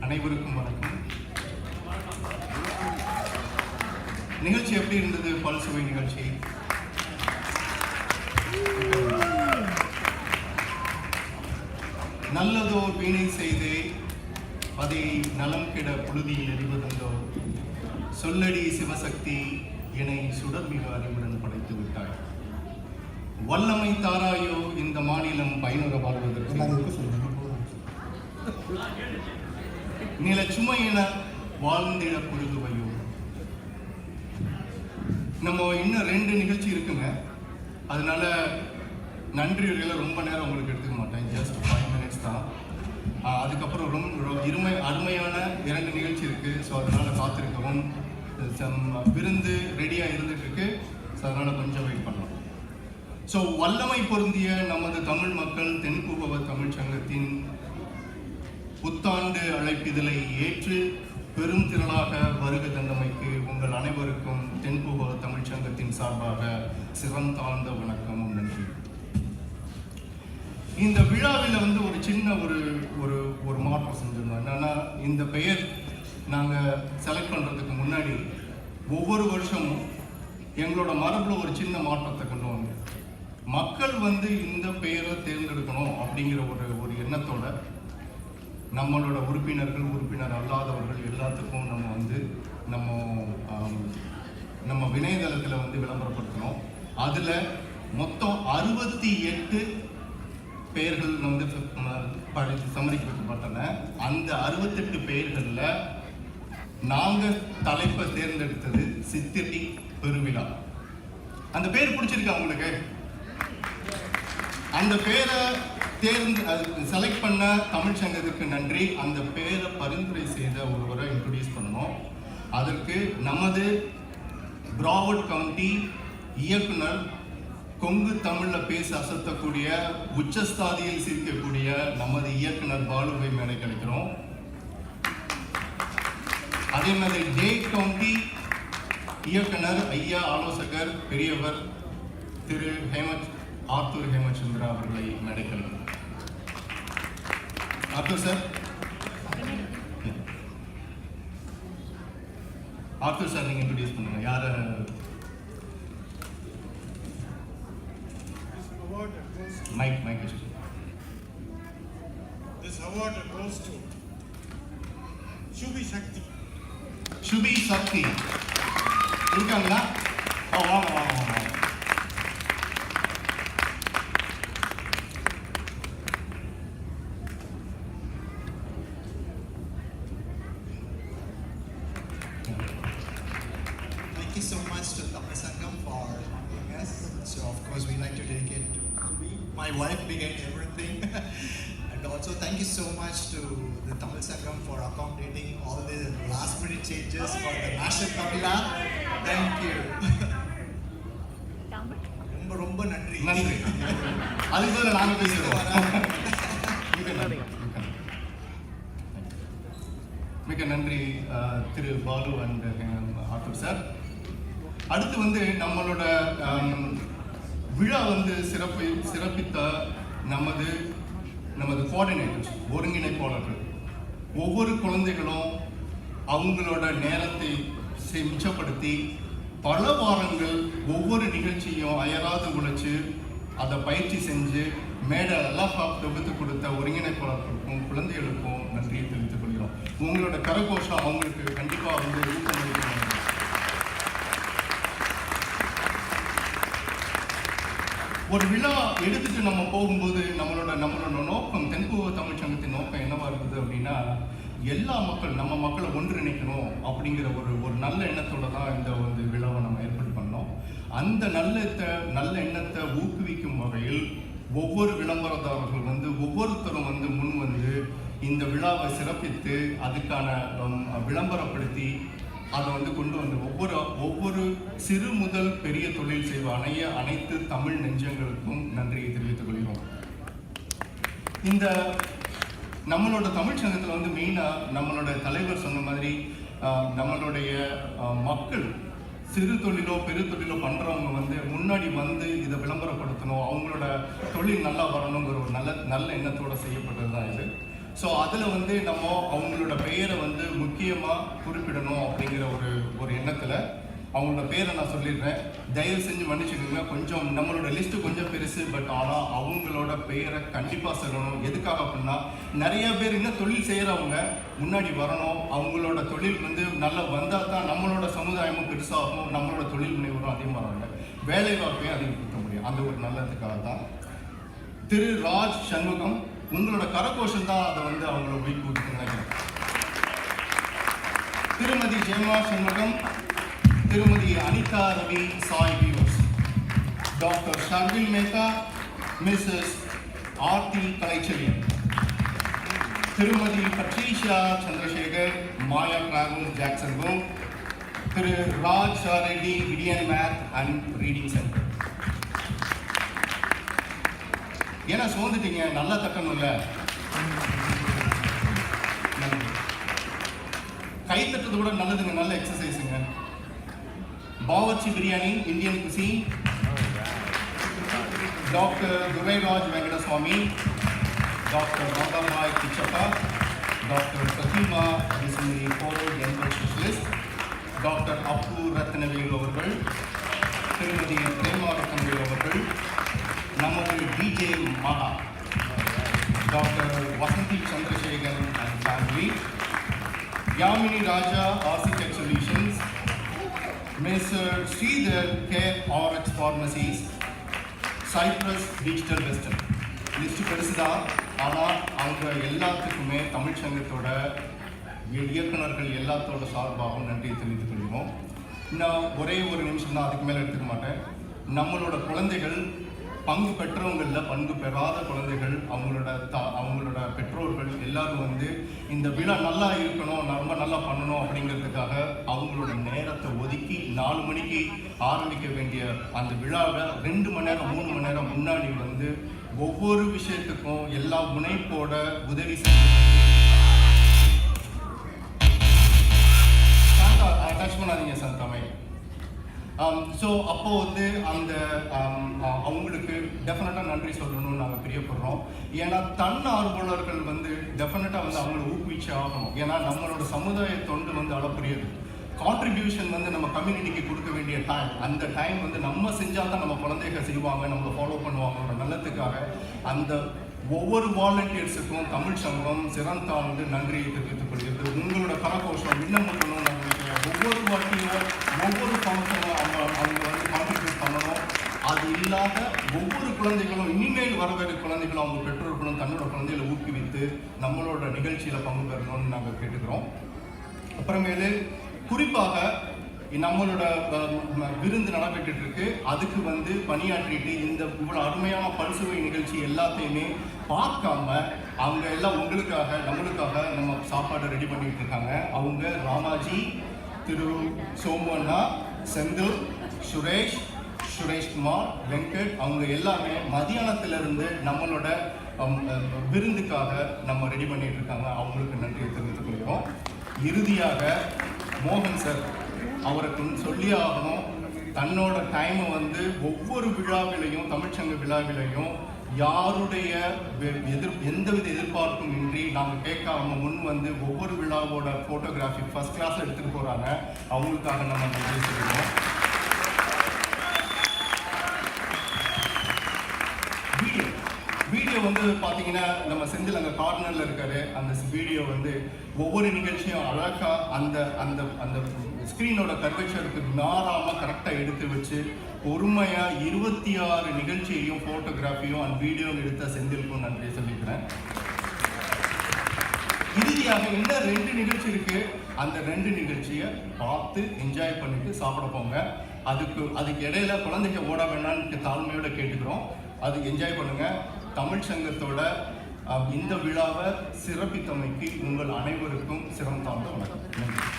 அனைவருக்கும் வணக்கம். நிகழ்ச்சி எப்படி இருந்தது? பல்சுவை நிகழ்ச்சி நல்லதோர் வீணை செய்து அதை நலம் கெட புழுதியில் எறிவதென்றோ சொல்லடி சிவசக்தி என்னை சுடர்மிகு அறிவுடன் படைத்து விட்டாய். வல்லமை தாராயோ இந்த மாநிலம் பயனுற வாழ்வதற்கு நில சுமை என வாழ்ந்திட பொழுதுவையோ. நம்ம இன்னும் 2 நிகழ்ச்சி இருக்குங்க, அதனால நன்றியுரையில ரொம்ப நேரம் உங்களுக்கு எடுத்துக்க மாட்டேன், ஜஸ்ட் 5 minutes தான். அதுக்கப்புறம் ரொம்ப அருமையான 2 நிகழ்ச்சி இருக்கு. ஸோ அதனால காத்திருக்கவும், விருந்து ரெடியாக இருந்துட்டு இருக்கு. ஸோ அதனால கொஞ்சம் வெயிட் பண்ணலாம். ஸோ வல்லமை பொருந்திய நமது தமிழ் மக்கள் தென்புபவ தமிழ் சங்கத்தின் புத்தாண்டு அழைப்பிதழை ஏற்று பெரும் திரளாக வருகை தந்தமைக்கு உங்கள் அனைவருக்கும் தென்புபவ தமிழ் சங்கத்தின் சார்பாக சிறந்தாழ்ந்த வணக்கமும் நன்றி. இந்த விழாவில் வந்து ஒரு சின்ன ஒரு மாற்றம் செஞ்சிருந்தோம். என்னன்னா, இந்த பெயர் நாங்கள் செலக்ட் பண்ணுறதுக்கு முன்னாடி ஒவ்வொரு வருஷமும் எங்களோட மரபில் ஒரு சின்ன மாற்றத்தை கொண்டு வந்தோம். மக்கள் வந்து இந்த பெயரை தேர்ந்தெடுக்கணும் அப்படிங்கிற ஒரு எண்ணத்தோட நம்மளோட உறுப்பினர் அல்லாதவர்கள் எல்லாத்துக்கும் நம்ம வந்து நம்ம இணையதளத்தில் வந்து விளம்பரப்படுத்தணும். அதில் மொத்தம் 68 பெயர்கள் வந்து சமர்ப்பிக்கப்பட்டன. அந்த 68 பெயர்களில் நாங்கள் தலைப்பை தேர்ந்தெடுத்தது சித்திரை பெருவிழா. அந்த பேர் பிடிச்சிருக்கா உங்களுக்கு? அந்த பேரை செலக்ட் பண்ண தமிழ் சங்கத்திற்கு நன்றி. அந்த பேரை பரிந்துரை செய்த ஒருவரை இன்ட்ரோடியூஸ் பண்ணணும். அதற்கு நமது பிராவர்ட் கவுண்டி இயக்குனர், கொங்கு தமிழில் பேச அசத்தக்கூடிய, உச்சஸ்தாதியில் சிரிக்கக்கூடிய நமது இயக்குனர் பாலுவை மேலே கிடைக்கிறோம். அதே மாதிரி டே கவுண்டி இயக்குனர், ஐயா ஆலோசகர், பெரியவர் திரு ஆத்தூர் ஹேமச்சந்திரா அவர்களை மேடை கிடைக்கிறோம். ஆத்தூர் சார், ஆத்தூர் சார் நீங்க இன்ட்ரோடியூஸ் பண்ணுங்க. யார? Mike. This award goes to Shubhi Shakti. இருக்காங்களா? வாங்க. Thank you so much to Tamil Sangam for having us. So of course we like to dedicate to Shubhi, my wife behind everything. And also thank you so much to the Tamil Sangam for accommodating all the last minute changes for the National Tamila. Thank you. ரொம்ப நன்றி. அதுக்கு நாங்க பேசுறோம். மிக நன்றி திரு Balu and Attur sir. அடுத்து வந்து நம்மளோட விழா வந்து சிறப்பித்த நமது கோஆர்டினேட்டர்ஸ், ஒருங்கிணைப்பாளர்கள், ஒவ்வொரு குழந்தைகளும் அவங்களோட நேரத்தை மிச்சப்படுத்தி பல வாரங்கள் ஒவ்வொரு நிகழ்ச்சியும் அயராது உழைச்சு அதை பயிற்சி செஞ்சு மேடை எல்லாம் தொகுத்து கொடுத்த ஒருங்கிணைப்பாளர்களுக்கும் குழந்தைகளுக்கும் நன்றியை தெரிவித்துக் கொள்கிறோம். உங்களோட கரகோஷம் அவங்களுக்கு கண்டிப்பாக வந்து ஊக்கமளிக்கணும். ஒரு விழா எடுத்துட்டு நம்ம போகும்போது நம்மளோட நோக்கம், தென்புபவ தமிழ் சங்கத்தின் நோக்கம் என்னவா இருக்குது அப்படின்னா, எல்லா நம்ம மக்களை ஒன்றிணைக்கணும் அப்படிங்கிற ஒரு நல்ல எண்ணத்தோட தான் இந்த விழாவை நம்ம ஏற்பாடு பண்ணோம். அந்த நல்ல எண்ணத்தை ஊக்குவிக்கும் வகையில் ஒவ்வொரு விளம்பரதாரர்கள் ஒவ்வொருத்தரும் முன் வந்து இந்த விழாவை சிறப்பித்து அதுக்கான விளம்பரப்படுத்தி அதை கொண்டு வந்து ஒவ்வொரு சிறு முதல் பெரிய தொழில் செய்வ அனைத்து தமிழ் நெஞ்சங்களுக்கும் நன்றியை தெரிவித்துக் கொள்கிறோம். இந்த நம்மளோட தமிழ் சங்கத்தில் மெயினாக நம்மளோட தலைவர் சொன்ன மாதிரி நம்மளுடைய மக்கள் சிறு தொழிலோ பெரு தொழிலோ பண்ணுறவங்க முன்னாடி இதை விளம்பரப்படுத்தணும், அவங்களோட தொழில் நல்லா வரணுங்கிற ஒரு நல்ல எண்ணத்தோடு செய்யப்பட்டது தான் இது. ஸோ அதில் வந்து நம்ம அவங்களோட பெயரை வந்து முக்கியமாக குறிப்பிடணும் அப்படிங்கிற ஒரு எண்ணத்தில் அவங்களோட பேரை நான் சொல்லிடுறேன். தயவு செஞ்சு மன்னிச்சுக்கோங்க, கொஞ்சம் நம்மளோட லிஸ்ட்டு கொஞ்சம் பெருசு. பட் ஆனால் அவங்களோட பெயரை கண்டிப்பாக சொல்லணும். எதுக்காக அப்படின்னா நிறைய பேர் இன்னும் தொழில் செய்கிறவங்க முன்னாடி வரணும். அவங்களோட தொழில் வந்து நல்லா வந்தால் தான் நம்மளோட சமுதாயமும் பெருசாகும், நம்மளோட தொழில் முனைவரும் அதிகமாக வேலை வாய்ப்பையும் அதிகப்படுத்த முடியும். அந்த ஒரு நல்லதுக்காக தான். திரு ராஜ் சண்முகம், உங்களோட கரகோஷம் தான் அதை வந்து அவங்கள ஊக்குவித்து நினைக்கிறேன். திருமதி ஜெயமா சண்முகம், திருமதி Anitha Ravi Sai views, doctor Sharvil Mehta, Mrs Aarthi Kalaiselvian, திருமதி Patricia Chandrasekar, Maya travel Jackson home, திரு Raj Reddy Indian math and reading centre. ஏன்னா சோர்ந்துட்டீங்க, நல்லா தட்டணும்ல. கை தட்டுறது கூட நல்லதுங்க, நல்ல எக்ஸசைஸுங்க. Bawarchi biryani Indian cuisine, doctor Durairaj Venkataswamy, doctor Radhabai Kichappa, doctor Prathima டிசம்பரி போர்ட் dental specialist, doctor Appu Rathnavel அவர்கள், திருமதி பிரேமா ரத்னவேல் அவர்கள், நமது DJ Maha, doctor Vasanthi Chandrasekar and family, Yamini Raja architect solutions, mister Sridhar care RX pharmacies, Cyprus digital western. List பெருசுதான், ஆனால் அவங்க எல்லாத்துக்குமே தமிழ் சங்கத்தோட இயக்குநர்கள் எல்லாத்தோட சார்பாகவும் நன்றியை தெரிவித்துக் கொள்கிறோம். இன்னும் ஒரே ஒரு நிமிஷம் தான், அதுக்கு மேலே எடுத்துக்க மாட்டேன். நம்மளோட குழந்தைகள், பங்கு பெற்றவங்களில் பங்கு பெறாத குழந்தைகள், அவங்களோட பெற்றோர்கள் எல்லாரும் வந்து இந்த விழா நல்லா இருக்கணும், ரொம்ப நல்லா பண்ணணும் அப்படிங்கிறதுக்காக அவங்களோட நேரத்தை ஒதுக்கி 4 மணிக்கு ஆரம்பிக்க வேண்டிய அந்த விழாவை 2 மணி நேரம் 3 மணி நேரம் முன்னாடி வந்து ஒவ்வொரு விஷயத்துக்கும் எல்லா முனைப்போட உதவி செஞ்சு டச் பண்ணாதீங்க சந்தாமை. ஸோ அப்போ வந்து அந்த அவங்களுக்கு டெஃபினட்டாக நன்றி சொல்லணும்னு நாங்கள் பிரியப்படுறோம். ஏன்னா தன்னார்வலர்கள் வந்து டெஃபினட்டாக வந்து அவங்கள ஊக்குவிச்சு ஆகணும். ஏன்னா நம்மளோட சமுதாய தொண்டு வந்து அளப்பரியது. கான்ட்ரிபியூஷன் வந்து நம்ம கம்யூனிட்டிக்கு கொடுக்க வேண்டிய டைம், அந்த டைம் வந்து நம்ம செஞ்சால் தான் நம்ம குழந்தைகள் செய்வாங்க, நம்மளை ஃபாலோ பண்ணுவாங்களோட நல்லத்துக்காக அந்த ஒவ்வொரு வாலண்டியர்ஸுக்கும் தமிழ் சங்கம் சிறந்தாழ்ந்து நன்றியை தெரிவித்துக் கொள்கிறது. உங்களோட கரகோஷம் இன்னும் ஒவ்வொரு வாட்டியும் ஒவ்வொரு ஃபங்க்ஷனும் அவங்க வந்து கான்ட்ரிபியூட் பண்ணணும். அது இல்லாத ஒவ்வொரு குழந்தைகளும் இனிமேல் வரவேற்ற குழந்தைகளும் அவங்க பெற்றோர்களும் தன்னோட குழந்தைகளை ஊக்குவித்து நம்மளோட நிகழ்ச்சியில் பங்கு பெறணும்னு நாங்கள் கேட்டுக்கிறோம். அப்புறமேலு குறிப்பாக நம்மளோட விருந்து நடைபெற்று இருக்கு, அதுக்கு வந்து பணியாற்றிட்டு இந்த இவ்வளோ அருமையான பரிசுவை நிகழ்ச்சி எல்லாத்தையுமே பார்க்காம அவங்க எல்லாம் உங்களுக்காக நம்மளுக்காக நம்ம சாப்பாடு ரெடி பண்ணிட்டு இருக்காங்க. அவங்க ராமாஜி, திரு சோமண்ணா, செந்தில், சுரேஷ்குமார், வெங்கட், அவங்க எல்லாமே மதியானத்திலிருந்து நம்மளோட விருந்துக்காக நம்ம ரெடி பண்ணிட்டு இருக்காங்க. அவங்களுக்கு நன்றியை தெரிவித்துக் கொள்கிறோம். இறுதியாக மோகன் சார், அவருக்கு சொல்லி ஆகணும், தன்னோட டைமை வந்து ஒவ்வொரு விழாவிலையும் தமிழ்ச்சங்க விழாவிலையும் யாருடைய எந்தவித எதிர்பார்ப்பும் இன்றி நாங்கள் கேட்காம முன் வந்து ஒவ்வொரு விழாவோட ஃபோட்டோகிராஃபி ஃபர்ஸ்ட் கிளாஸில் எடுத்துகிட்டு போகிறாங்க. அவங்களுக்காக நம்ம நன்றி சொல்லுவோம். வீடியோ வந்து பார்த்தீங்கன்னா நம்ம செந்தில் அங்கே கார்னரில் இருக்காரு. அந்த வீடியோ வந்து ஒவ்வொரு நிகழ்ச்சியும் அழகாக அந்த அந்த அந்த ஸ்க்ரீனோட கர்வேச்சருக்கு மாறாமல் கரெக்டாக எடுத்து வச்சு பொறுமையாக 26 நிகழ்ச்சியையும் ஃபோட்டோகிராஃபியும் அந்த வீடியோவில் எடுத்த செந்திலுக்கும் நன்றி சொல்லிக்கிறேன். இறுதியாக இன்னும் 2 நிகழ்ச்சி இருக்கு. அந்த 2 நிகழ்ச்சியை பார்த்து என்ஜாய் பண்ணிட்டு சாப்பிட போங்க. அதுக்கு இடையில குழந்தைங்க ஓட வேணான்னு தாழ்மையோட கேட்டுக்கிறோம். அது என்ஜாய் பண்ணுங்க. தமிழ் சங்கத்தோட இந்த விழாவை சிறப்பித்தமைக்கு உங்கள் அனைவருக்கும் சிறந்த வணக்கம். நன்றி.